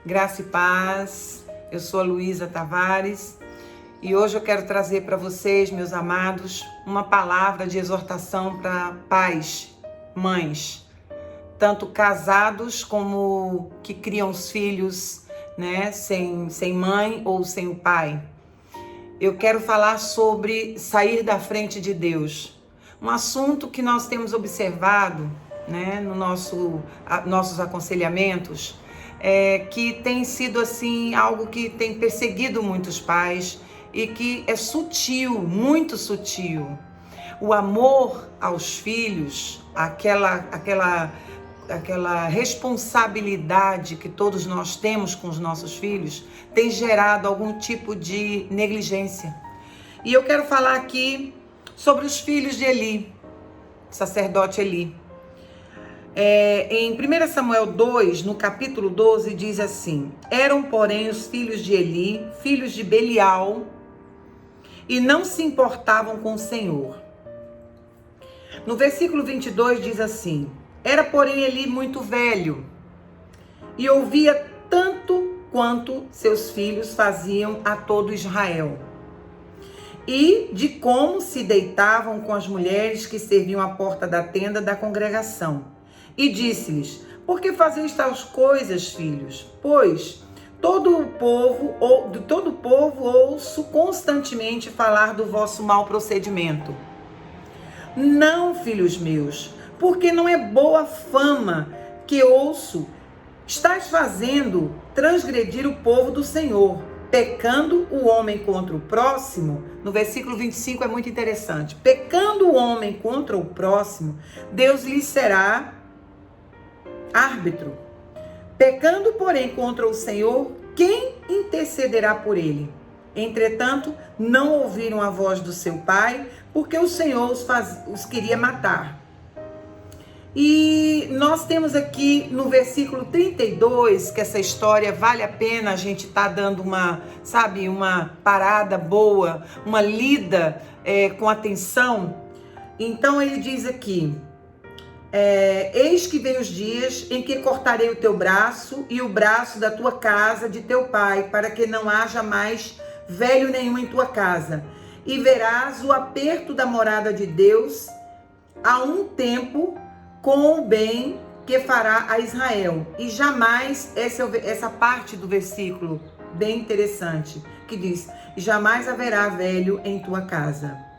Graça e paz, eu sou a Luísa Tavares e hoje eu quero trazer para vocês, meus amados, uma palavra de exortação para pais, mães, tanto casados como que criam os filhos, né, sem mãe ou sem o pai. Eu quero falar sobre sair da frente de Deus, um assunto que nós temos observado, né, no nossos aconselhamentos, que tem sido assim algo que tem perseguido muitos pais e que é sutil, muito sutil. O amor aos filhos, aquela responsabilidade que todos nós temos com os nossos filhos, tem gerado algum tipo de negligência. E eu quero falar aqui sobre os filhos de Eli, sacerdote Eli. Em 1 Samuel 2, no capítulo 12, diz assim: eram, porém, os filhos de Eli, filhos de Belial, e não se importavam com o Senhor. No versículo 22 diz assim: era, porém, Eli muito velho, e ouvia tanto quanto seus filhos faziam a todo Israel, e de como se deitavam com as mulheres que serviam à porta da tenda da congregação. E disse-lhes: por que fazeis tais coisas, filhos? Pois todo o povo ouço constantemente falar do vosso mau procedimento. Não, filhos meus, porque não é boa fama que ouço. Estás fazendo transgredir o povo do Senhor, pecando o homem contra o próximo. No versículo 25 é muito interessante. Pecando o homem contra o próximo, Deus lhe será árbitro. Pecando, porém, contra o Senhor, quem intercederá por ele? Entretanto, não ouviram a voz do seu pai, porque o Senhor os queria matar. E nós temos aqui no versículo 32, que essa história vale a pena a gente estar dando uma parada boa, uma lida com atenção. Então ele diz aqui: eis que vem os dias em que cortarei o teu braço e o braço da tua casa de teu pai, para que não haja mais velho nenhum em tua casa. E verás o aperto da morada de Deus a um tempo, com o bem que fará a Israel. E jamais, essa parte do versículo bem interessante, que diz: jamais haverá velho em tua casa.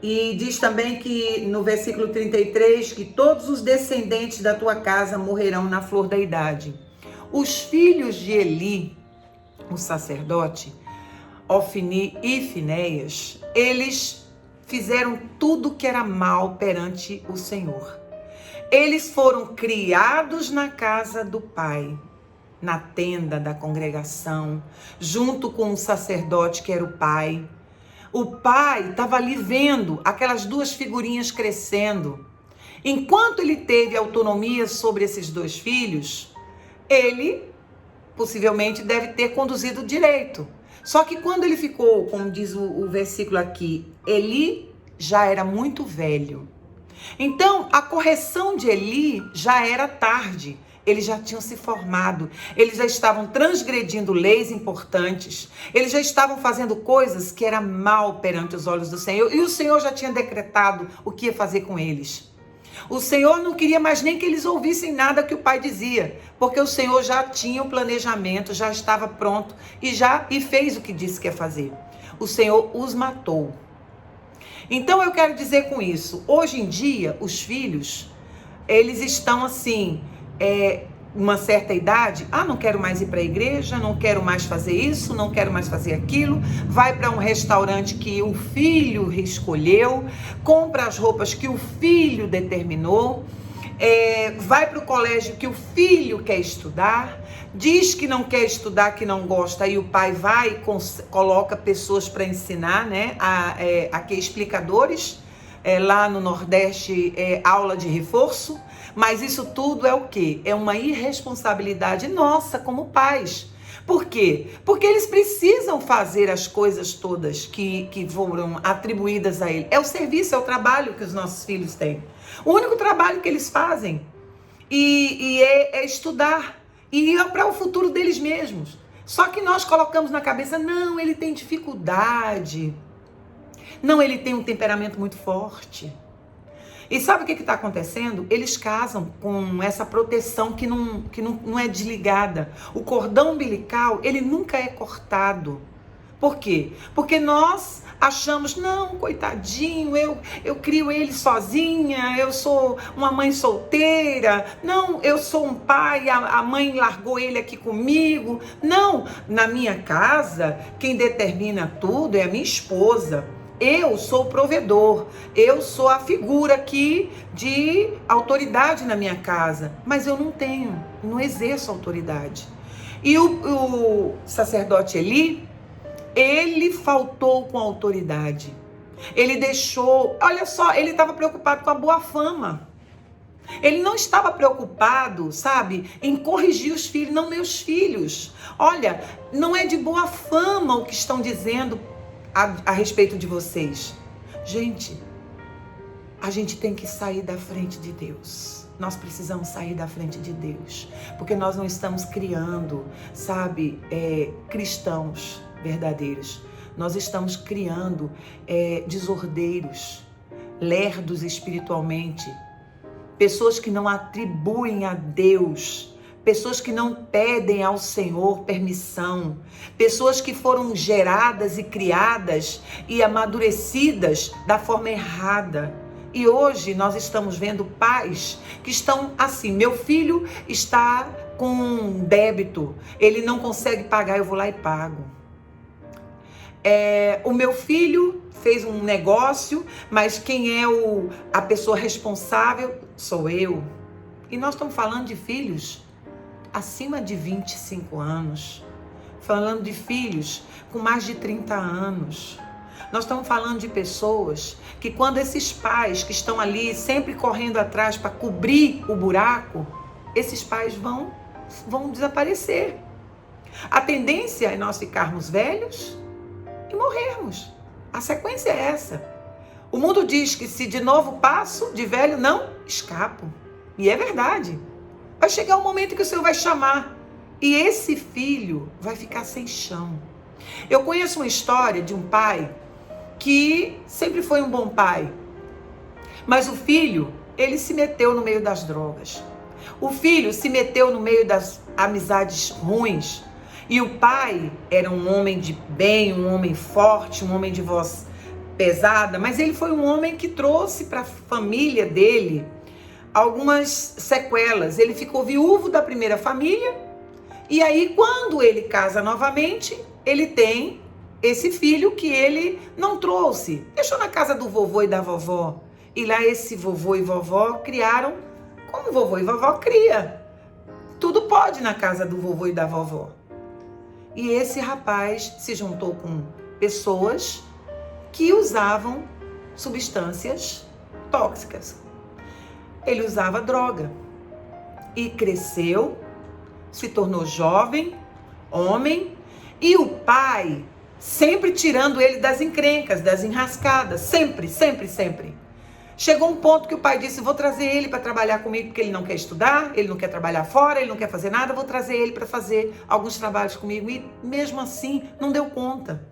E diz também que no versículo 33, que todos os descendentes da tua casa morrerão na flor da idade. Os filhos de Eli, o sacerdote, Ofni e Finéias, eles fizeram tudo que era mal perante o Senhor. Eles foram criados na casa do pai, na tenda da congregação, junto com o sacerdote que era o pai. O pai estava ali vendo aquelas duas figurinhas crescendo. Enquanto ele teve autonomia sobre esses dois filhos, ele possivelmente deve ter conduzido direito. Só que quando ele ficou, como diz o versículo aqui, Eli já era muito velho. Então, a correção de Eli já era tarde. Eles já tinham se formado, eles já estavam transgredindo leis importantes, eles já estavam fazendo coisas que eram mal perante os olhos do Senhor, e o Senhor já tinha decretado o que ia fazer com eles. O Senhor não queria mais nem que eles ouvissem nada que o pai dizia, porque o Senhor já tinha o planejamento, já estava pronto e fez o que disse que ia fazer. O Senhor os matou. Então eu quero dizer com isso, hoje em dia os filhos, eles estão assim, uma certa idade, não quero mais ir para a igreja, não quero mais fazer isso, não quero mais fazer aquilo, vai para um restaurante que o filho escolheu, compra as roupas que o filho determinou, vai para o colégio que o filho quer estudar, diz que não quer estudar, que não gosta, aí o pai vai e coloca pessoas para ensinar, né, aqui explicadores, lá no Nordeste, aula de reforço. Mas isso tudo é o quê? É uma irresponsabilidade nossa como pais. Por quê? Porque eles precisam fazer as coisas todas que foram atribuídas a ele. É o serviço, é o trabalho que os nossos filhos têm. O único trabalho que eles fazem é estudar. e para o futuro deles mesmos. Só que nós colocamos na cabeça, não, ele tem dificuldade, não, ele tem um temperamento muito forte. E sabe o que está acontecendo? Eles casam com essa proteção que não é desligada. O cordão umbilical, ele nunca é cortado. Por quê? Porque nós achamos, não, coitadinho, eu crio ele sozinha, eu sou uma mãe solteira, não, eu sou um pai, a mãe largou ele aqui comigo. Não, na minha casa, quem determina tudo é a minha esposa. Eu sou o provedor, eu sou a figura aqui de autoridade na minha casa, mas eu não exerço autoridade. E o sacerdote Eli, ele faltou com a autoridade. Ele deixou, olha só, ele estava preocupado com a boa fama. Ele não estava preocupado, sabe, em corrigir os filhos. Não, meus filhos, olha, não é de boa fama o que estão dizendo a respeito de vocês. Gente, a gente tem que sair da frente de Deus. Nós precisamos sair da frente de Deus, porque nós não estamos criando, sabe, cristãos verdadeiros. Nós estamos criando desordeiros, lerdos espiritualmente, pessoas que não atribuem a Deus, pessoas que não pedem ao Senhor permissão, pessoas que foram geradas e criadas e amadurecidas da forma errada. E hoje nós estamos vendo pais que estão assim, meu filho está com um débito, ele não consegue pagar, eu vou lá e pago. O meu filho fez um negócio, mas quem é a pessoa responsável sou eu. E nós estamos falando de filhos acima de 25 anos, falando de filhos com mais de 30 anos. Nós estamos falando de pessoas que, quando esses pais que estão ali sempre correndo atrás para cobrir o buraco, esses pais vão desaparecer. A tendência é nós ficarmos velhos e morrermos. A sequência é essa. O mundo diz que se de novo passo, de velho não escapo. E é verdade. Vai chegar um momento que o Senhor vai chamar e esse filho vai ficar sem chão. Eu conheço uma história de um pai que sempre foi um bom pai, mas o filho, ele se meteu no meio das drogas. O filho se meteu no meio das amizades ruins. E o pai era um homem de bem, um homem forte, um homem de voz pesada, mas ele foi um homem que trouxe para a família dele algumas sequelas. Ele ficou viúvo da primeira família, e aí quando ele casa novamente, ele tem esse filho que ele não trouxe, deixou na casa do vovô e da vovó. E lá esse vovô e vovó criaram como vovô e vovó cria. Tudo pode na casa do vovô e da vovó. E esse rapaz se juntou com pessoas que usavam substâncias tóxicas. Ele usava droga e cresceu, se tornou jovem, homem, e o pai sempre tirando ele das encrencas, das enrascadas, sempre. Chegou um ponto que o pai disse, vou trazer ele para trabalhar comigo, porque ele não quer estudar, ele não quer trabalhar fora, ele não quer fazer nada, vou trazer ele para fazer alguns trabalhos comigo. E mesmo assim, não deu conta.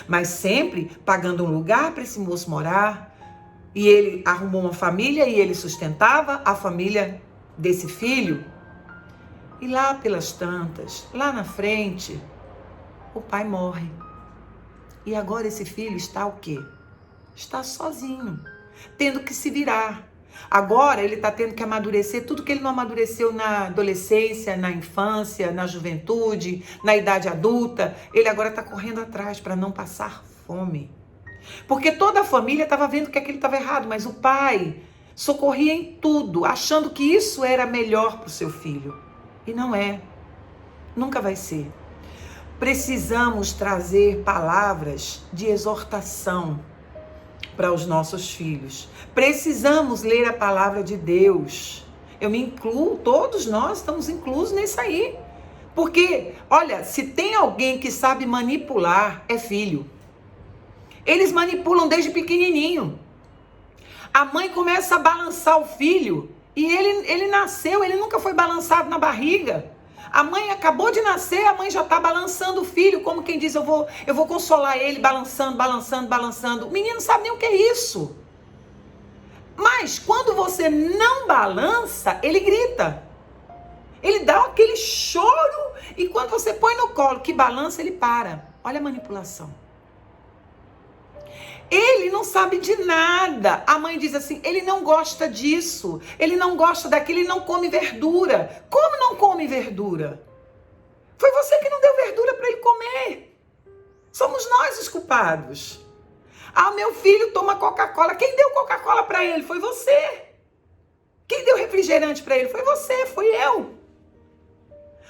Mas sempre pagando um lugar para esse moço morar. E ele arrumou uma família e ele sustentava a família desse filho. E lá pelas tantas, lá na frente, o pai morre. E agora esse filho está o quê? Está sozinho, tendo que se virar. Agora ele está tendo que amadurecer tudo que ele não amadureceu na adolescência, na infância, na juventude, na idade adulta. Ele agora está correndo atrás para não passar fome. Porque toda a família estava vendo que aquilo estava errado, mas o pai socorria em tudo, achando que isso era melhor para o seu filho. E não é. Nunca vai ser. Precisamos trazer palavras de exortação para os nossos filhos. Precisamos ler a palavra de Deus. Eu me incluo, todos nós estamos inclusos nisso aí. Porque, olha, se tem alguém que sabe manipular, é filho. Eles manipulam desde pequenininho. A mãe começa a balançar o filho E ele nasceu, ele nunca foi balançado na barriga. A mãe acabou de nascer, a mãe já está balançando o filho, como quem diz, eu vou consolar ele, balançando, balançando, balançando. O menino não sabe nem o que é isso. Mas quando você não balança, ele grita. Ele dá aquele choro e quando você põe no colo que balança, ele para. Olha a manipulação. Ele não sabe de nada. A mãe diz assim, ele não gosta disso, ele não gosta daquilo, ele não come verdura. Como não come verdura? Foi você que não deu verdura para ele comer. Somos nós os culpados. Ah, meu filho toma Coca-Cola. Quem deu Coca-Cola para ele? Foi você. Quem deu refrigerante para ele? Foi você, foi eu.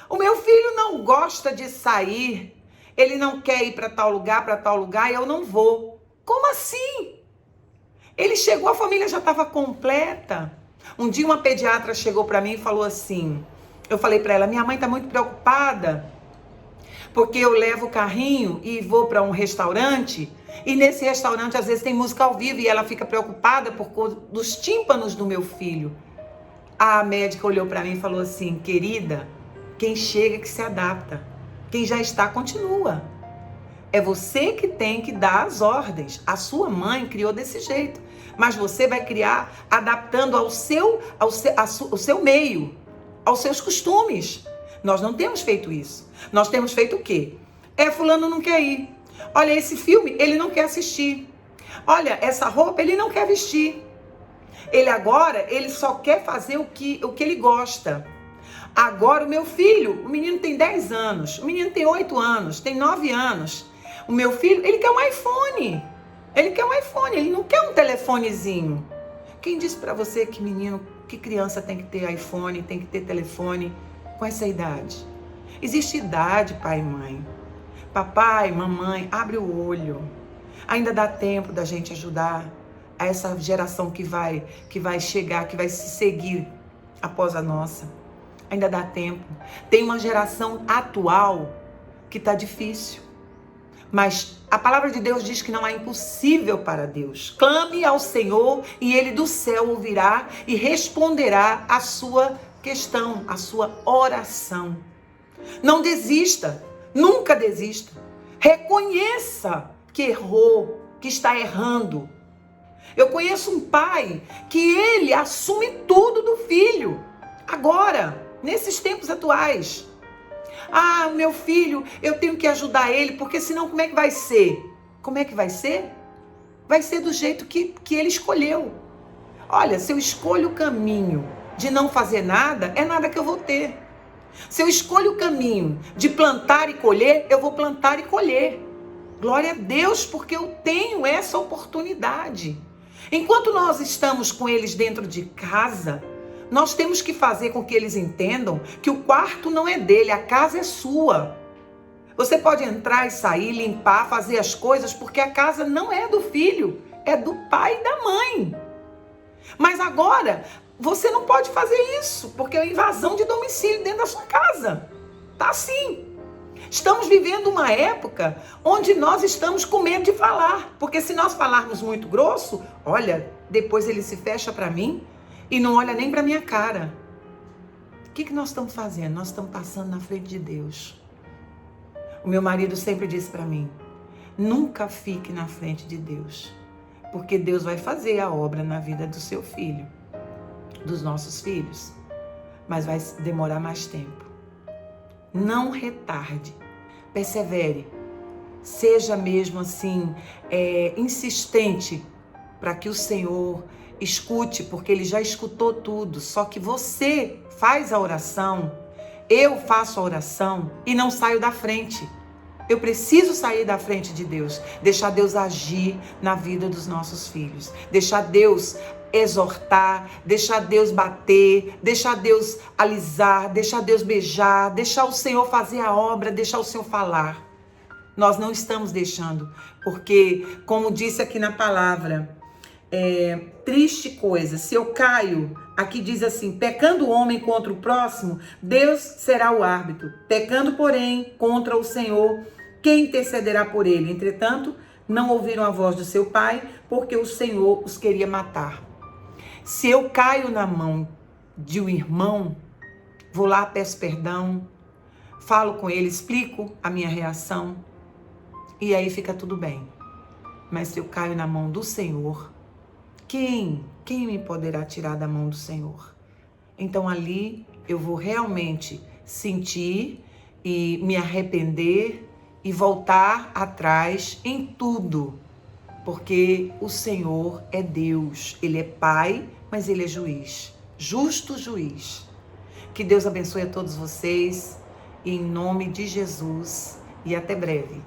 O meu filho não gosta de sair. Ele não quer ir para tal lugar e eu não vou. Como assim? Ele chegou, a família já estava completa. Um dia uma pediatra chegou para mim e falou assim, eu falei para ela, minha mãe está muito preocupada, porque eu levo o carrinho e vou para um restaurante, e nesse restaurante às vezes tem música ao vivo, e ela fica preocupada por causa dos tímpanos do meu filho. A médica olhou para mim e falou assim, querida, quem chega que se adapta, quem já está continua. É você que tem que dar as ordens. A sua mãe criou desse jeito. Mas você vai criar adaptando ao seu meio, aos seus costumes. Nós não temos feito isso. Nós temos feito o quê? Fulano não quer ir. Olha, esse filme ele não quer assistir. Olha, essa roupa ele não quer vestir. Ele só quer fazer o que ele gosta. Agora o meu filho, o menino tem 10 anos, o menino tem 8 anos, tem 9 anos. O meu filho, ele quer um iPhone. Ele quer um iPhone, ele não quer um telefonezinho. Quem disse pra você que menino, que criança tem que ter iPhone, tem que ter telefone com essa idade? Existe idade, pai e mãe. Papai, mamãe, abre o olho. Ainda dá tempo da gente ajudar a essa geração que vai chegar, que vai se seguir após a nossa. Ainda dá tempo. Tem uma geração atual que tá difícil. Mas a palavra de Deus diz que não é impossível para Deus. Clame ao Senhor e Ele do céu ouvirá e responderá a sua questão, a sua oração. Não desista, nunca desista. Reconheça que errou, que está errando. Eu conheço um pai que ele assume tudo do filho. Agora, nesses tempos atuais. Ah, meu filho, eu tenho que ajudar ele, porque senão como é que vai ser? Como é que vai ser? Vai ser do jeito que ele escolheu. Olha, se eu escolho o caminho de não fazer nada, é nada que eu vou ter. Se eu escolho o caminho de plantar e colher, eu vou plantar e colher. Glória a Deus, porque eu tenho essa oportunidade. Enquanto nós estamos com eles dentro de casa, nós temos que fazer com que eles entendam que o quarto não é dele, a casa é sua. Você pode entrar e sair, limpar, fazer as coisas, porque a casa não é do filho, é do pai e da mãe. Mas agora, você não pode fazer isso, porque é uma invasão de domicílio dentro da sua casa. Tá assim. Estamos vivendo uma época onde nós estamos com medo de falar, porque se nós falarmos muito grosso, olha, depois ele se fecha para mim, e não olha nem para minha cara. O que nós estamos fazendo? Nós estamos passando na frente de Deus. O meu marido sempre disse para mim, nunca fique na frente de Deus, porque Deus vai fazer a obra na vida do seu filho, dos nossos filhos, mas vai demorar mais tempo. Não retarde, persevere, seja mesmo assim, insistente para que o Senhor escute, porque Ele já escutou tudo, só que você faz a oração, eu faço a oração e não saio da frente. Eu preciso sair da frente de Deus, deixar Deus agir na vida dos nossos filhos, deixar Deus exortar, deixar Deus bater, deixar Deus alisar, deixar Deus beijar, deixar o Senhor fazer a obra, deixar o Senhor falar. Nós não estamos deixando, porque, como disse aqui na palavra, triste coisa, se eu caio, aqui diz assim, pecando o homem contra o próximo, Deus será o árbitro, pecando, porém, contra o Senhor, quem intercederá por ele? Entretanto, não ouviram a voz do seu pai, porque o Senhor os queria matar. Se eu caio na mão de um irmão, vou lá, peço perdão, falo com ele, explico a minha reação e aí fica tudo bem. Mas se eu caio na mão do Senhor, quem me poderá tirar da mão do Senhor? Então ali eu vou realmente sentir e me arrepender e voltar atrás em tudo, porque o Senhor é Deus, Ele é Pai, mas Ele é juiz, justo juiz. Que Deus abençoe a todos vocês, em nome de Jesus, e até breve.